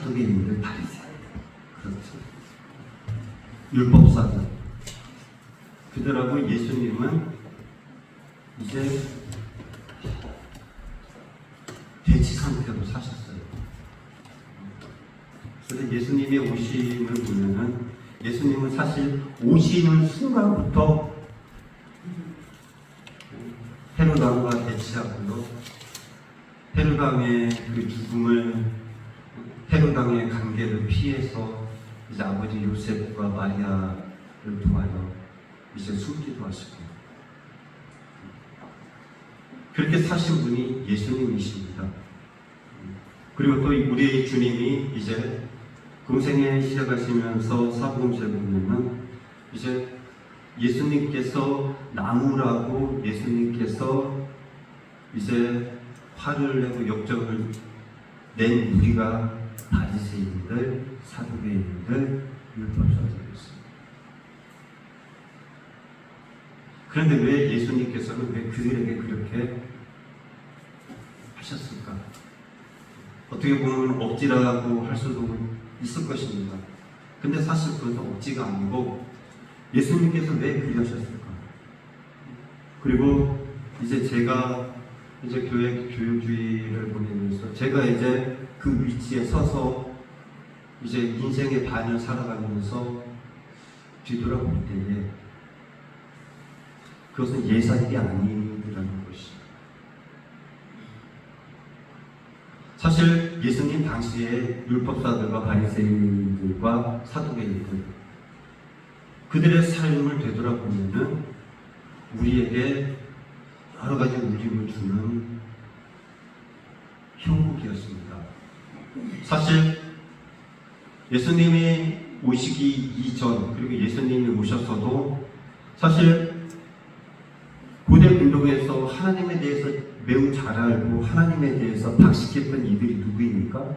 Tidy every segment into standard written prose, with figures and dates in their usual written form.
사두개인들, 바리새인들, 그렇죠. 율법사들, 그들하고 예수님은 이제 대치 상태로 사셨어요. 그래서 예수님의 오심을 보면은 예수님은 사실 오시는 순간부터 헤롯 왕과 대치하고요. 헤롯 왕의 그 죽음을, 헤롯 왕의 관계를 피해서 이제 아버지 요셉과 마리아를 통하여 이제 숨기도 하시고, 그렇게 사신 분이 예수님이십니다. 그리고 또 우리의 주님이 이제 공생애 시작하시면서 사복음서에 보면은 이제 예수님께서 나무라고, 예수님께서 이제 화를 내고 역정을 낸 무리가 바리새인들, 사두개인들, 율법사들이었습니다. 그런데 왜 예수님께서는 왜 그들에게 그렇게 하셨을까? 어떻게 보면 억지라고 할 수도 있을 것입니다. 근데 사실 그것은 억지가 아니고 예수님께서 왜 그러셨을까? 그리고 이제 제가 이제 교회 교육주의를 보내면서 제가 이제 그 위치에 서서 이제 인생의 반을 살아가면서 뒤돌아볼 때에 그것은 예사일이 아니라는 것이. 사실 예수님 당시에 율법사들과 바리새인들과 사두개인들, 그들의 삶을 되돌아보면은 우리에게 여러 가지 울림을 주는 형국이었습니다. 사실 예수님이 오시기 이전, 그리고 예수님이 오셨어도 사실 고대 근동에서 하나님에 대해서 매우 잘 알고 하나님에 대해서 박식했던 이들이 누구입니까?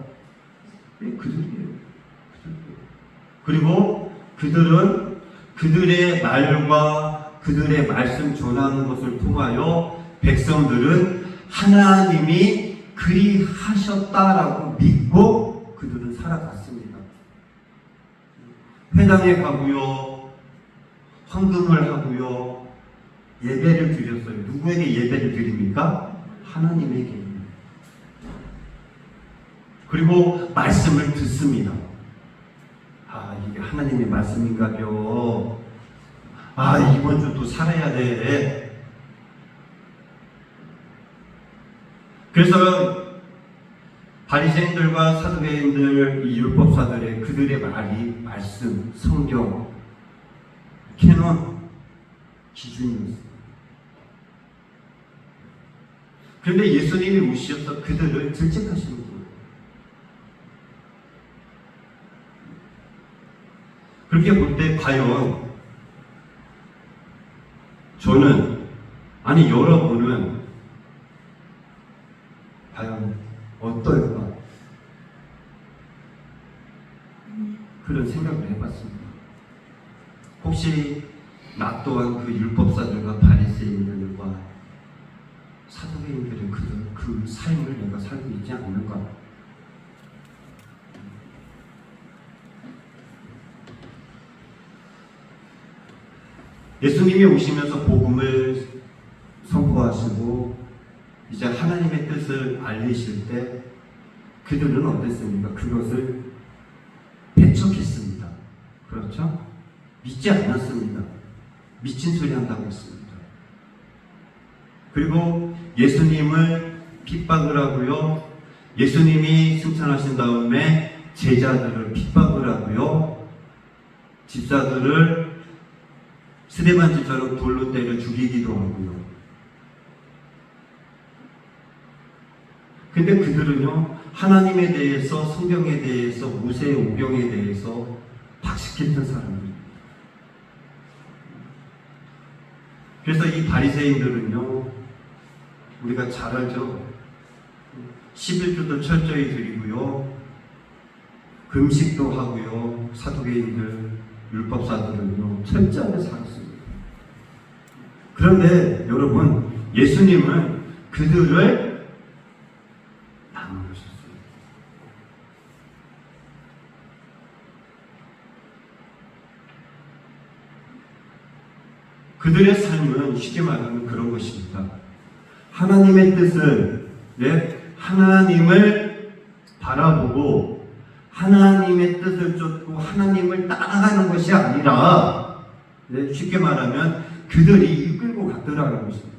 네, 그들이에요. 그리고 그들은 그들의 말과 그들의 말씀 전하는 것을 통하여 백성들은 하나님이 그리하셨다라고 믿고 그들은 살아갔습니다. 회당에 가고요, 헌금을 하고요, 예배를 드렸어요. 누구에게 예배를 드립니까? 하나님에게. 그리고 말씀을 듣습니다. 아, 이게 하나님의 말씀인가요? 아, 이번 주도 살아야 돼. 그래서 바리새인들과 사두개인들, 이 율법사들의 그들의 말이 말씀, 성경, 캐논 기준이었습니다. 그런데 예수님이 오셔서 그들을 질책하시는 거예요. 그렇게 볼 때 과연 저는, 아니 여러분은 과연 어떨까? 그런 생각을 해봤습니다. 혹시 나 또한 그 율법사들과 바리새인들과 사두개인들의 그 삶을 내가 살고 있지 않는가? 예수님이 오시면서 복음을 선포하시고 이제 하나님의 뜻을 알리실 때 그들은 어땠습니까? 그것을 배척했습니다. 그렇죠? 믿지 않았습니다. 미친 소리 한다고 했습니다. 그리고 예수님을 핍박을 하고요, 예수님이 승천하신 다음에 제자들을 핍박을 하고요, 집사들을 스데반지처럼 돌로 때려 죽이기도 하고요. 근데 그들은요, 하나님에 대해서, 성경에 대해서, 모세의 오경에 대해서 박식했던 사람들입니다. 그래서 이 바리새인들은요, 우리가 잘 알죠. 11조도 철저히 드리고요, 금식도 하고요, 사두개인들, 율법사들은요, 철저하게 살았습니다. 그런데 여러분, 예수님은 그들을 나누셨어요. 그들의 삶은 쉽게 말하면 그런 것입니다. 하나님의 뜻을, 하나님을 바라보고 하나님의 뜻을 쫓고 하나님을 따라가는 것이 아니라, 쉽게 말하면 그들이 이끌고 갔더라는 것입니다.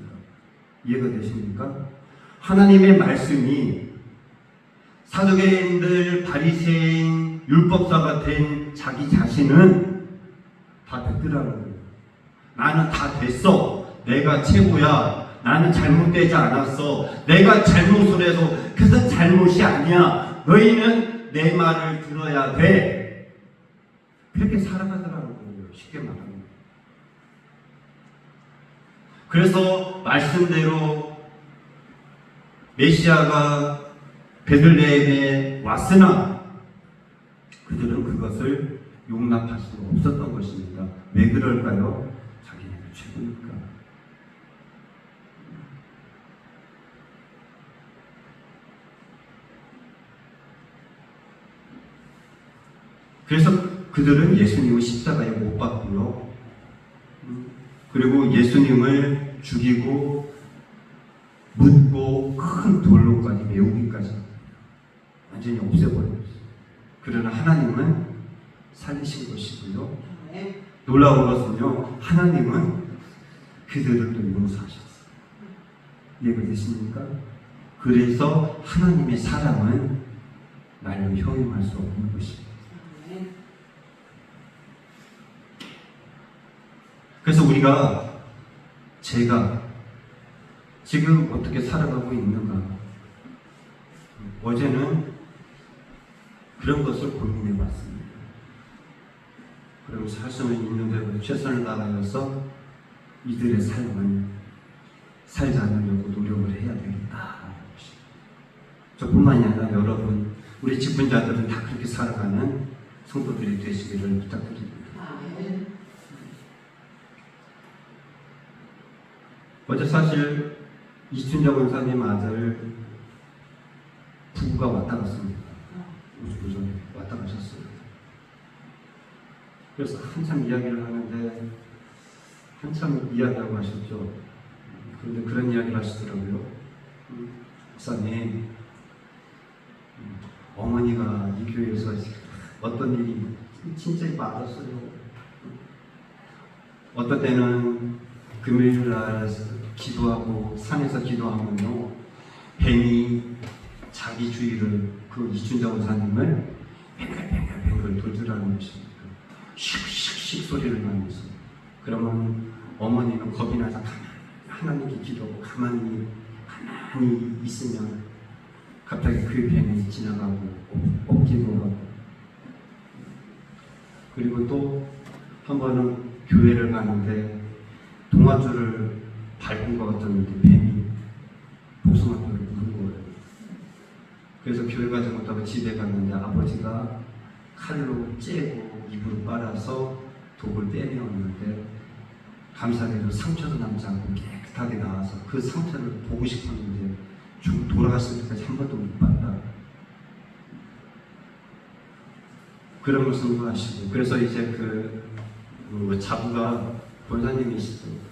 이해가 되십니까? 하나님의 말씀이 사두개인들, 바리새인, 율법사가 된 자기 자신은 다 됐더라는 거예요. 나는 다 됐어. 내가 최고야. 나는 잘못되지 않았어. 내가 잘못을 해서 그것은 잘못이 아니야. 너희는 내 말을 들어야 돼. 그렇게 살아가더라는 거예요. 쉽게 말하면. 그래서 말씀대로 메시아가 베들레헴에 왔으나 그들은 그것을 용납할 수 없었던 것입니다. 왜 그럴까요? 자기네가 최고니까. 그래서 그들은 예수님을 십자가에 못 박고요. 그리고 예수님을 죽이고 묻고 큰 돌로까지 메우기까지 완전히 없애버렸어요. 그러나 하나님은 살리신 것이고요. 놀라운 것은요, 하나님은 그들을 또 용서하셨어요. 이해가 되십니까? 그래서 하나님의 사랑은 말로 형용할 수 없는 것입니다. 그래서 제가 지금 어떻게 살아가고 있는가? 어제는 그런 것을 고민해 봤습니다. 그러면서 할 수는 있는 대로 최선을 다하여서 이들의 삶을 살지 않으려고 노력을 해야 되겠다. 저뿐만이 아니라 여러분, 우리 직분자들은 다 그렇게 살아가는 성도들이 되시기를 부탁드립니다. 어제 사실 이춘자 권사님 아들 부부가 왔다 갔습니다. 오전에 왔다 가셨어요. 그래서 한참 이야기를 하는데 한참 이야기하고 하셨죠. 그런데 그런 이야기를 하시더라고요. 목사님, 어머니가 이 교회에서 어떤 일이 진짜 많았어요. 어떤 때는 금요일날 기도하고 산에서 기도하면요, 뱀이 자기 주위를, 그 이춘자 원사님을 뱅글뱅글 돌더라는 것입니다. 슉슉슉 소리를 나면서. 그러면 어머니는 겁이 나서 하나님께 기도하고 가만히 있으면 갑자기 그 뱀이 지나가고 없기도 하고. 그리고 또 한 번은 교회를 가는데 동아줄을 밟은 것 같았는데 뱀이 복숭아뼈를 무는 거예요. 그래서 교회 가지 못하고 집에 갔는데 아버지가 칼로 째고 입으로 빨아서 독을 빼내었는데 감사하게도 상처도 남지 않고 깨끗하게 나와서 그 상처를 보고 싶었는데 돌아갔을 때까지 한 번도 못 봤다. 그런 말씀도 하시고. 그래서 이제 그 자부가 권사님이시죠.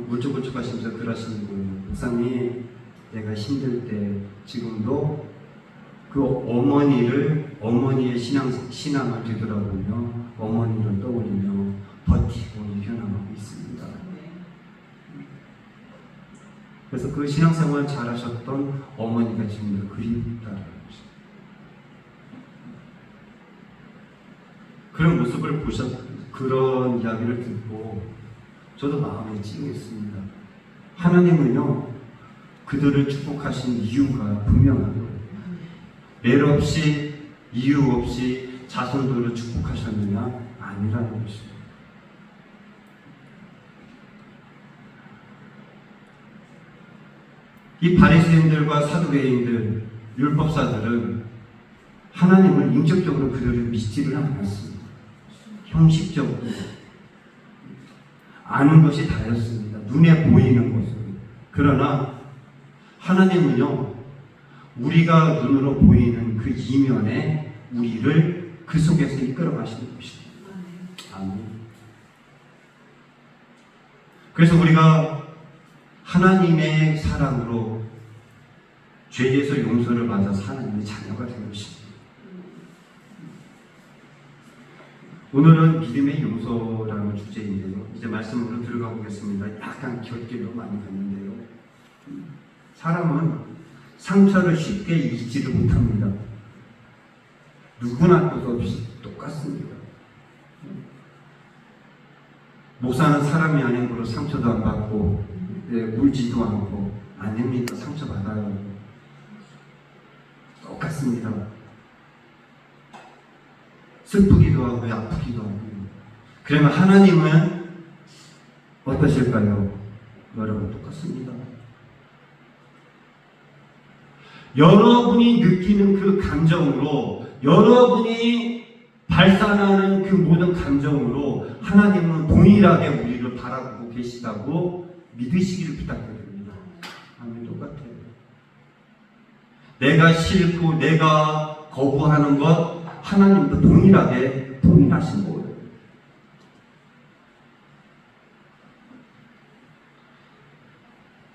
울적울적 하시면서 그러시는 거예요. 목사님, 내가 힘들 때 지금도 그 어머니의 신앙을 되돌아보며 어머니를 떠올리며 버티고 이겨나가고 있습니다. 그래서 그 신앙생활 잘하셨던 어머니가 지금 그립다라는 것입니다. 그런 모습을 그런 이야기를 듣고 저도 마음에 찡했습니다. 하나님은요, 그들을 축복하신 이유가 분명한 거예요. 매일 없이, 이유 없이 자손들을 축복하셨느냐? 아니라는 것입니다. 이 바리새인들과 사두개인들, 율법사들은 하나님을 인격적으로 그들을 믿지를 않았습니다. 형식적으로 아는 것이 다였습니다. 눈에 보이는 것은. 그러나 하나님은요, 우리가 눈으로 보이는 그 이면에 우리를 그 속에서 이끌어 가시는 것입니다. 아멘. 그래서 우리가 하나님의 사랑으로 죄에서 용서를 받아서 하나님의 자녀가 되는 것입니다. 오늘은 믿음의 용서라는 주제인데요. 이제 말씀으로 들어가 보겠습니다. 약간 곁길로 많이 갔는데요. 사람은 상처를 쉽게 잊지를 못합니다. 누구나 것 없이 똑같습니다. 목사는 사람이 아닌 거로 상처도 안 받고 울지도 않고 아닙니다. 상처받아요. 똑같습니다. 슬프기도 하고 아프기도 하고. 그러면 하나님은 어떠실까요? 여러분 똑같습니다. 여러분이 느끼는 그 감정으로, 여러분이 발산하는 그 모든 감정으로 하나님은 동일하게 우리를 바라보고 계시다고 믿으시기를 부탁드립니다. 아멘. 똑같아요. 내가 싫고 내가 거부하는 것 하나님도 동일하게 동일하신 거예요.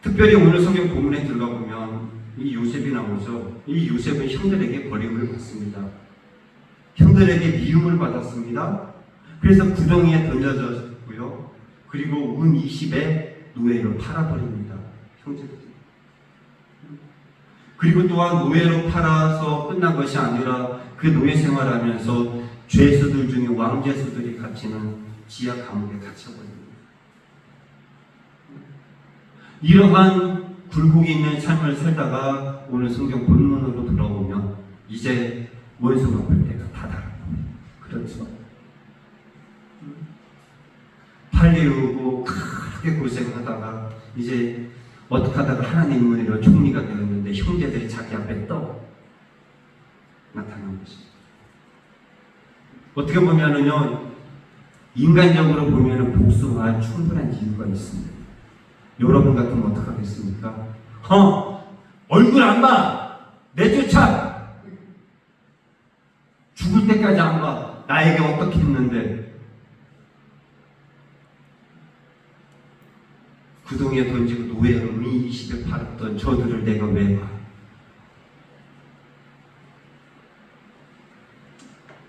특별히 오늘 성경 본문에 들어가 보면 이 요셉이 나오죠. 이 요셉은 형들에게 버림을 받습니다. 형들에게 미움을 받았습니다. 그래서 구덩이에 던져졌고요. 그리고 은 20에 노예로 팔아버립니다. 형제들이. 그리고 또한 노예로 팔아서 끝난 것이 아니라 그 노예 생활하면서 죄수들 중에 왕죄수들이 갇히는 지하 감옥에 갇혀버립니다. 이러한 굴곡이 있는 삶을 살다가 오늘 성경 본문으로 돌아오면 이제 원수 갚을 때가 다다릅니다. 그렇죠. 팔리우고 크게 고생하다가 이제 어떻게 하다가 하나님 은혜로 총리가 되었는데 형제들이 자기 앞에 떠 나타난 것입니다. 어떻게 보면은요, 인간적으로 보면은 복수할 충분한 이유가 있습니다. 여러분 같으면 어떡하겠습니까? 얼굴 안 봐! 내쫓아! 죽을 때까지 안 봐! 나에게 어떻게 했는데? 구덩이에 던지고 노예로 20에 팔았던 저들을 내가 왜 봐?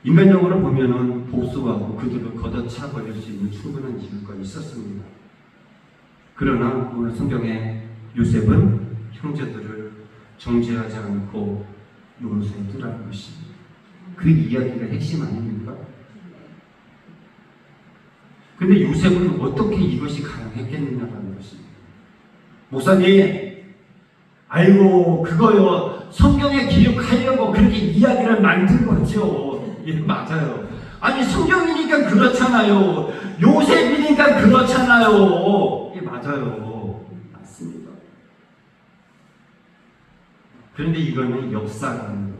인간적으로 보면은 복수하고 그들을 걷어차 버릴 수 있는 충분한 이유가 있었습니다. 그러나 오늘 성경에 요셉은 형제들을 정죄하지 않고 용서해두라는 것입니다. 그 이야기가 핵심 아닙니까? 근데 요셉은 어떻게 이것이 가능했겠느냐라는 것입니다. 목사님, 아이고 그거요 성경에 기록하려고 그렇게 이야기를 만든 거죠. 예, 맞아요. 아니 성경이니까 그렇잖아요. 요셉이니까 그렇잖아요. 예, 맞아요. 맞습니다. 그런데 이거는 역사라는 거예요.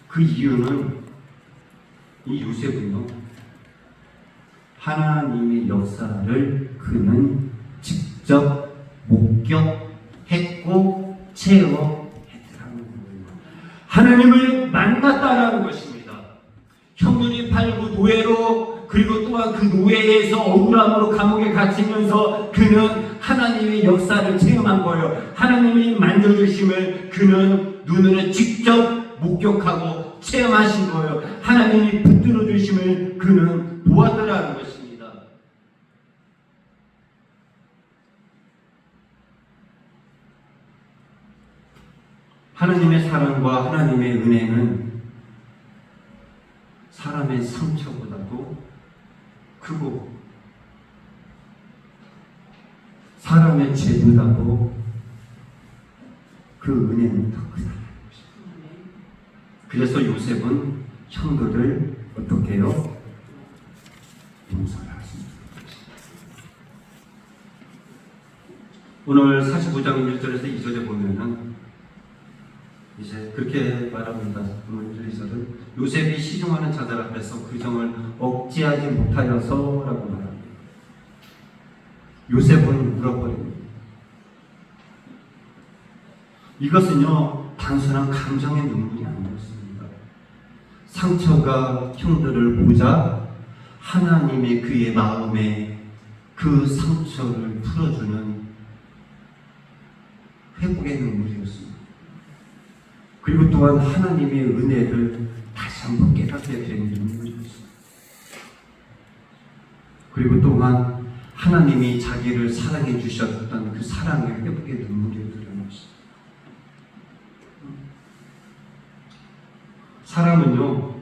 그 이유는 이 요셉은요, 하나님의 역사를 그는 직접 목격했고 체험했더라는 거예요. 하나님을 만났다라는 것입니다. 형들이 팔고 노예로, 그리고 또한 그 노예에서 억울함으로 감옥에 갇히면서 그는 하나님의 역사를 체험한 거예요. 하나님이 만져주심을 그는 눈으로 직접 목격하고 체험하신 거예요. 하나님이 붙들어 주심을 그는 보았더라는 것입니다. 하나님의 사랑과 하나님의 은혜는 사람의 상처보다도 크고 사람의 죄보다도 그 은혜는 더 크다. 그래서 요셉은 형들을 어떻게 해요? 용서를 하십니다. 오늘 45장 1절에서 2절에 보면은 이제 그렇게 말합니다. 오늘 1, 2절은 요셉이 시중하는 자들 앞에서 그 정을 억제하지 못하여서라고 말합니다. 요셉은 울어버립니다. 이것은요 단순한 감정의 눈물이 아니었습니다. 상처가 형들을 보자 하나님의 그의 마음에 그 상처를 풀어주는 회복의 눈물이었습니다. 그리고 또한 하나님의 은혜를 다시 한번 깨닫게 된 눈물이었습니다. 그리고 또한 하나님이 자기를 사랑해 주셨던 그 사랑의 회복의 눈물이 드러났습니다. 사람은요,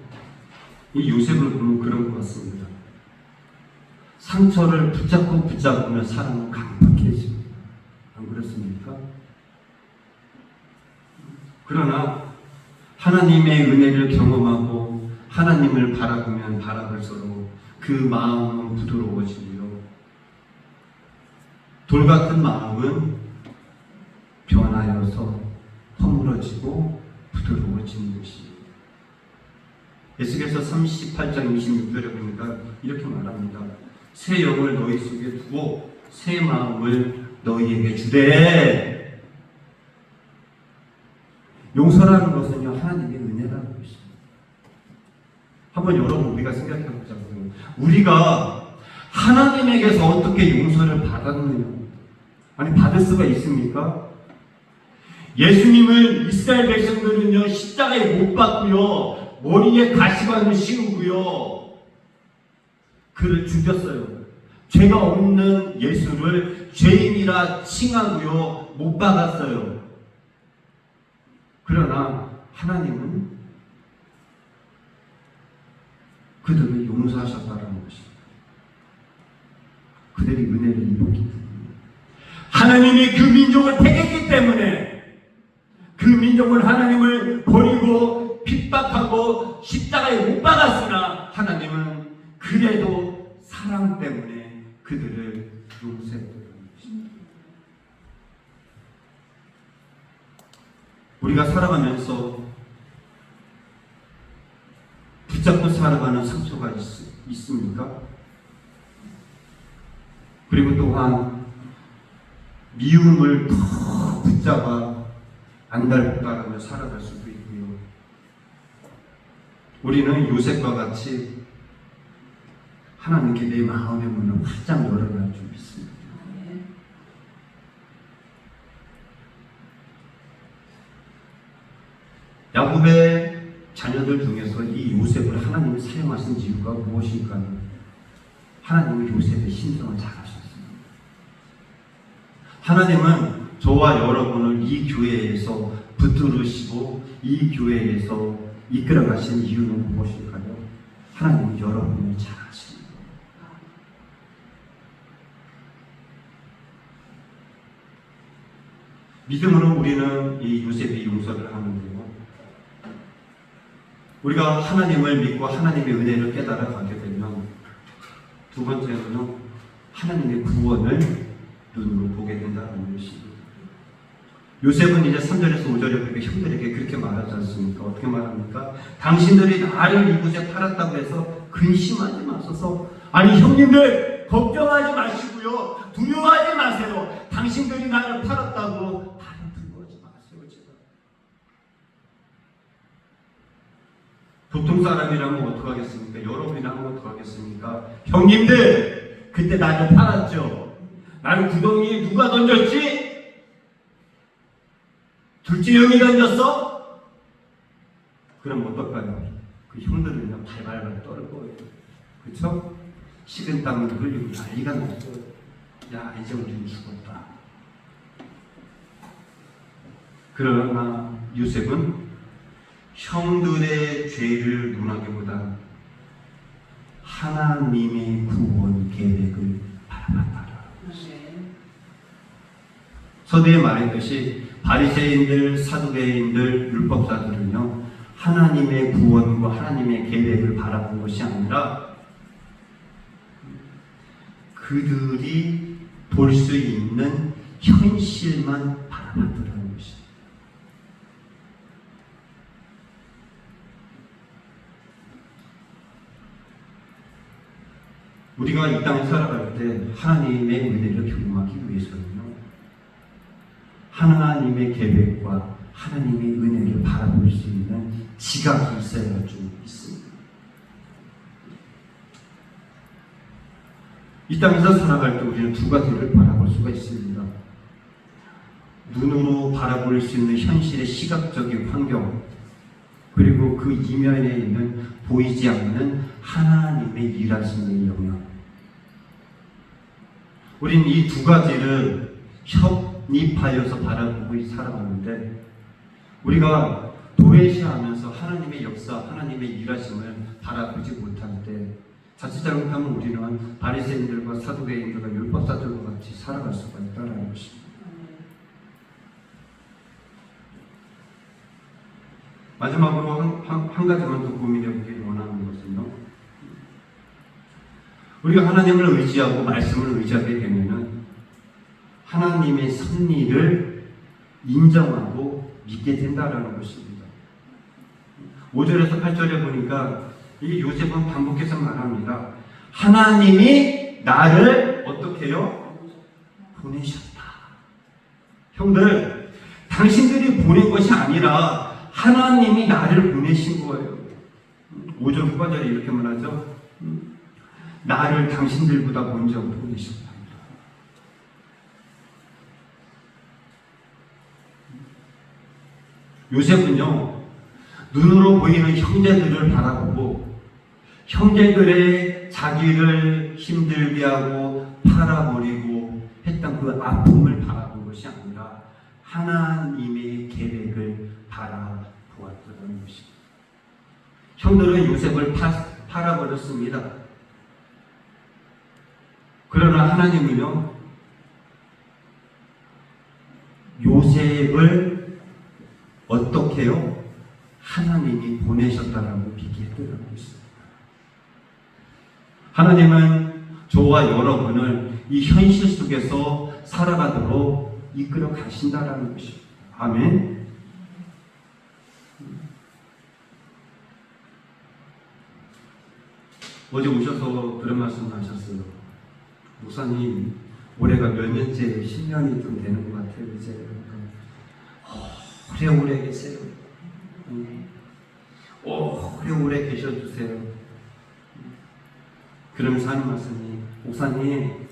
이 요셉을 보면 그런 것 같습니다. 상처를 붙잡으면 사람은 강팍해집니다. 안 그렇습니까? 그러나 하나님의 은혜를 경험하고 하나님을 바라보면 바라볼수록 그 마음은 부드러워지고요. 돌 같은 마음은 변하여서 허물어지고 부드러워지는 것입니다. 에스겔서 38장 26절에 보니까 이렇게 말합니다. 새 영을 너희 속에 두고 새 마음을 너희에게 주되. 용서라는 것은요, 하나님의 은혜라는 것입니다. 한번 여러분 우리가 생각해 보자고요. 우리가 하나님에게서 어떻게 용서를 받았느냐? 아니, 받을 수가 있습니까? 예수님을 이스라엘 백성들은요, 십자가에 못 박고요, 머리에 가시관을 씌우고요, 그를 죽였어요. 죄가 없는 예수를 죄인이라 칭하고요, 못 박았어요. 그러나 하나님은 그들을 용서하셨다는 것입니다. 그들이 은혜를 입었기 때문에, 하나님이 그 민족을 택했기 때문에, 그 민족을 하나님을 버리고 핍박하고 십자가에 못 박았으나 하나님은 그래도 사랑 때문에 그들을 용서했다는 것입니다. 우리가 살아가면서 붙잡고 살아가는 상처가 있습니까? 그리고 또한 미움을 더 붙잡아 안달복달하며 살아갈 수도 있고요. 우리는 요셉과 같이 하나님께 내 마음의 문을 활짝 열어갈 줄 믿습니다. 야곱의 자녀들 중에서 이 요셉을 하나님이 사용하신 이유가 무엇일까요? 하나님은 요셉의 심성을 잘 아셨습니다. 하나님은 저와 여러분을 이 교회에서 붙들으시고 이 교회에서 이끌어 가신 이유는 무엇일까요? 하나님은 여러분을 잘 아십니다. 믿음으로 우리는 이 요셉의 용서를 하는데요, 우리가 하나님을 믿고 하나님의 은혜를 깨달아 가게 되면 두 번째는요, 하나님의 구원을 눈으로 보게 된다는 것입니다. 요셉은 이제 3절에서 5절에 보니까 형들에게 그렇게 말하지 않습니까? 어떻게 말합니까? 당신들이 나를 이곳에 팔았다고 해서 근심하지 마소서. 아니, 형님들 걱정하지 마시고요, 두려워하지 마세요. 당신들이 나를 팔았다고 나를 두려워하지 마세요. 제가 보통 사람이라면 어떡하겠습니까? 여러분이라면 어떡하겠습니까? 형님들, 그때 나를 팔았죠? 나를 구덩이에 누가 던졌지? 둘째 형이 던졌어? 그럼 어떨까요? 그 형들은요, 발발발 떨 거예요. 그쵸? 식은 땀을 흘리고 난리가 났죠. 야, 이제 우리는 죽었다. 그러나 요셉은 형들의 죄를 논하기보다 하나님의 구원 계획을 바라봤다. 서두에 말했듯이 바리새인들, 사두개인들, 율법사들은요, 하나님의 구원과 하나님의 계획을 바라본 것이 아니라 그들이 볼 수 있는 현실만 바라봤더라는 것입니다. 우리가 이 땅에 살아갈 때 하나님의 은혜를 경험하기 위해서는요, 하나님의 계획과 하나님의 은혜를 바라볼 수 있는 지각이 있어야 좀 있습니다. 이 땅에서 살아갈 때 우리는 두 가지를 바라볼 수가 있습니다. 눈으로 바라볼 수 있는 현실의 시각적인 환경, 그리고 그 이면에 있는 보이지 않는 하나님의 일하시는 영역. 우리는 이 두 가지를 협립하여서 바라보고 살아가는데, 우리가 도외시하면서 하나님의 역사, 하나님의 일하심을 바라보지 못할 때 자칫 잘못하면 우리는 바리새인들과 사두개인들과 율법사들과 같이 살아갈 수가 있다는 것입니다. 마지막으로 한 가지만 더 고민해 보기를 원하는 것은요, 우리가 하나님을 의지하고 말씀을 의지하게 되면은 하나님의 섭리를 인정하고 믿게 된다라는 것입니다. 5절에서 8절에 보니까 이 요셉은 반복해서 말합니다. 하나님이 나를 어떻게 해요? 보내셨다. 형들, 당신들이 보낸 것이 아니라 하나님이 나를 보내신 거예요. 5절 후반절에 이렇게 말하죠. 나를 당신들보다 먼저 보내셨다. 요셉은요, 눈으로 보이는 형제들을 바라보고 형제들의 자기를 힘들게 하고 팔아버리고 했던 그 아픔을 바라본 것이 아니라 하나님의 계획을 바라보았다는 것입니다. 형들은 요셉을 팔아버렸습니다. 그러나 하나님은요, 요셉을 어떻게 해요? 하나님이 보내셨다라고 믿게 했더라는 것입니다. 하나님은 저와 여러분을 이 현실 속에서 살아가도록 이끌어 가신다라는 것입니다. 아멘. 어제 오셔서 그런 말씀을 하셨어요. 목사님, 올해가 몇 년째, 10년이 좀 되는 것 같아요. 이제 오래오래 계세요. 오래오래 계셔주세요. 그러면서 하는 말씀이, 목사님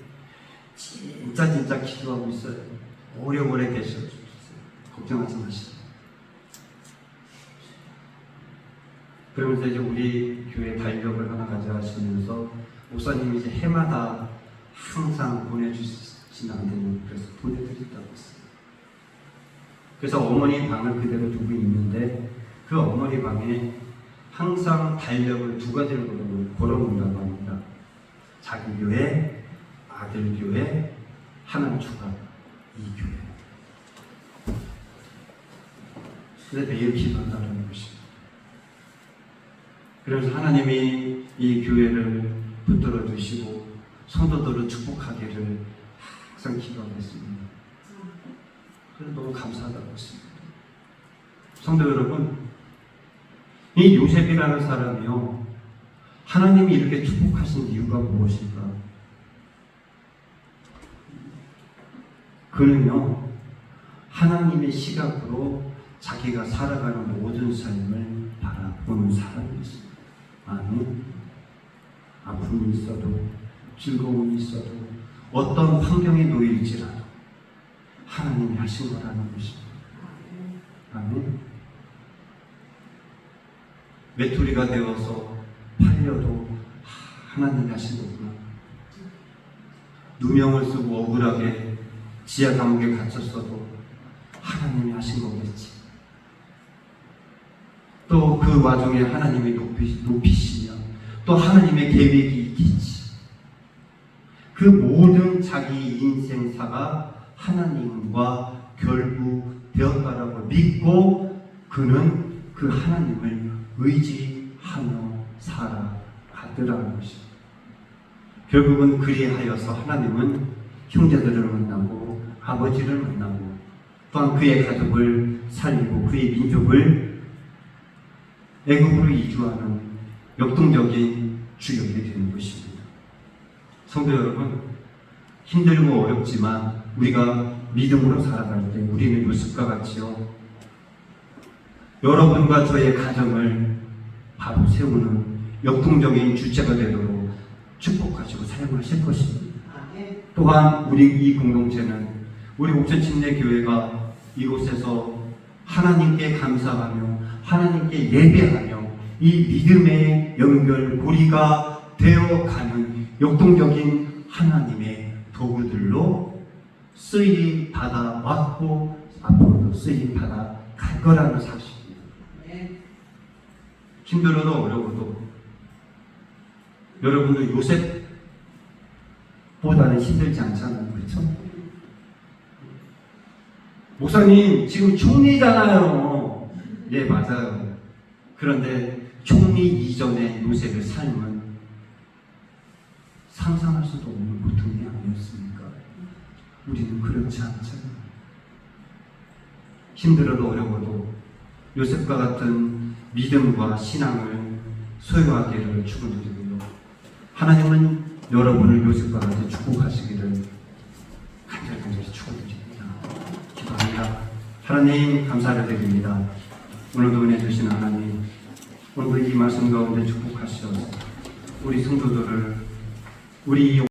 진짜 기도하고 있어요. 오래오래 계셔주세요. 걱정하지 마시고. 그러면서 이제 우리 교회 달력을 하나 가져가시면서 목사님이 이제 해마다 항상 보내주시면 안 되는, 그래서 보내드린다고 했어요. 그래서 어머니 방을 그대로 두고 있는데 그 어머니 방에 항상 달력을 두 가지를 걸어놓는다고 합니다. 자기 교회, 아들 교회, 하나님 추가, 이 교회. 근데 매일 기도한다는 것입니다. 그래서 하나님이 이 교회를 붙들어 주시고 성도들을 축복하기를 항상 기도하겠습니다. 그래서 너무 감사하다고 했습니다. 성도 여러분, 이 요셉이라는 사람이요, 하나님이 이렇게 축복하신 이유가 무엇일까? 그는요, 하나님의 시각으로 자기가 살아가는 모든 삶을 바라보는 사람이었습니다. 아멘. 아픔이 있어도, 즐거움이 있어도, 어떤 환경에 놓일지라도 하나님이 하신 거라는 것입니다. 아멘. 메뚜리가 되어서 팔려도 하나님이 하신 거구나. 누명을 쓰고 억울하게 지하 감옥에 갇혔어도 하나님이 하신 거겠지. 또 그 와중에 하나님이 높이시며 또 하나님의 계획이 있겠지. 그 모든 자기 인생사가 하나님과 결부되었다라고 믿고 그는 그 하나님을 의지하며 살아가더라는 것입니다. 결국은 그리하여서 하나님은 형제들을 만나고 아버지를 만나고 또한 그의 가족을 살리고 그의 민족을 애굽으로 이주하는 역동적인 주역이 되는 것입니다. 성도 여러분, 힘들고 어렵지만 우리가 믿음으로 살아갈 때 우리는 요셉과 같이요, 여러분과 저의 가정을 바로 세우는 역동적인 주체가 되도록 축복하시고 사용하실 것입니다. 또한 우리 이 공동체는 우리 옥천침례교회가 이곳에서 하나님께 감사하며 하나님께 예배하며 이 믿음의 연결 고리가 되어가는 역동적인 하나님의 도구들로 쓰임 받아 왔고 앞으로도 쓰임 받아 갈 거라는 사실입니다. 힘들어도 어려워도 여러분도 요셉보다는 힘들지 않잖아요. 그렇죠? 목사님 지금 총리잖아요. 예, 맞아요. 그런데 총리 이전의 요셉의 삶은 상상할 수도 없는 고통이 아니었습니까? 우리는 그렇지 않잖아요. 힘들어도 어려워도 요셉과 같은 믿음과 신앙을 소유하기를 축원드리고요. 하나님은 여러분을 요셉과 같이 축복하시기를 간절히 축원드립니다. 기도합니다. 하나님 감사를 드립니다. 오늘도 은혜 주신 하나님, 오늘도 이 말씀 가운데 축복하시어서 우리 성도들을 우리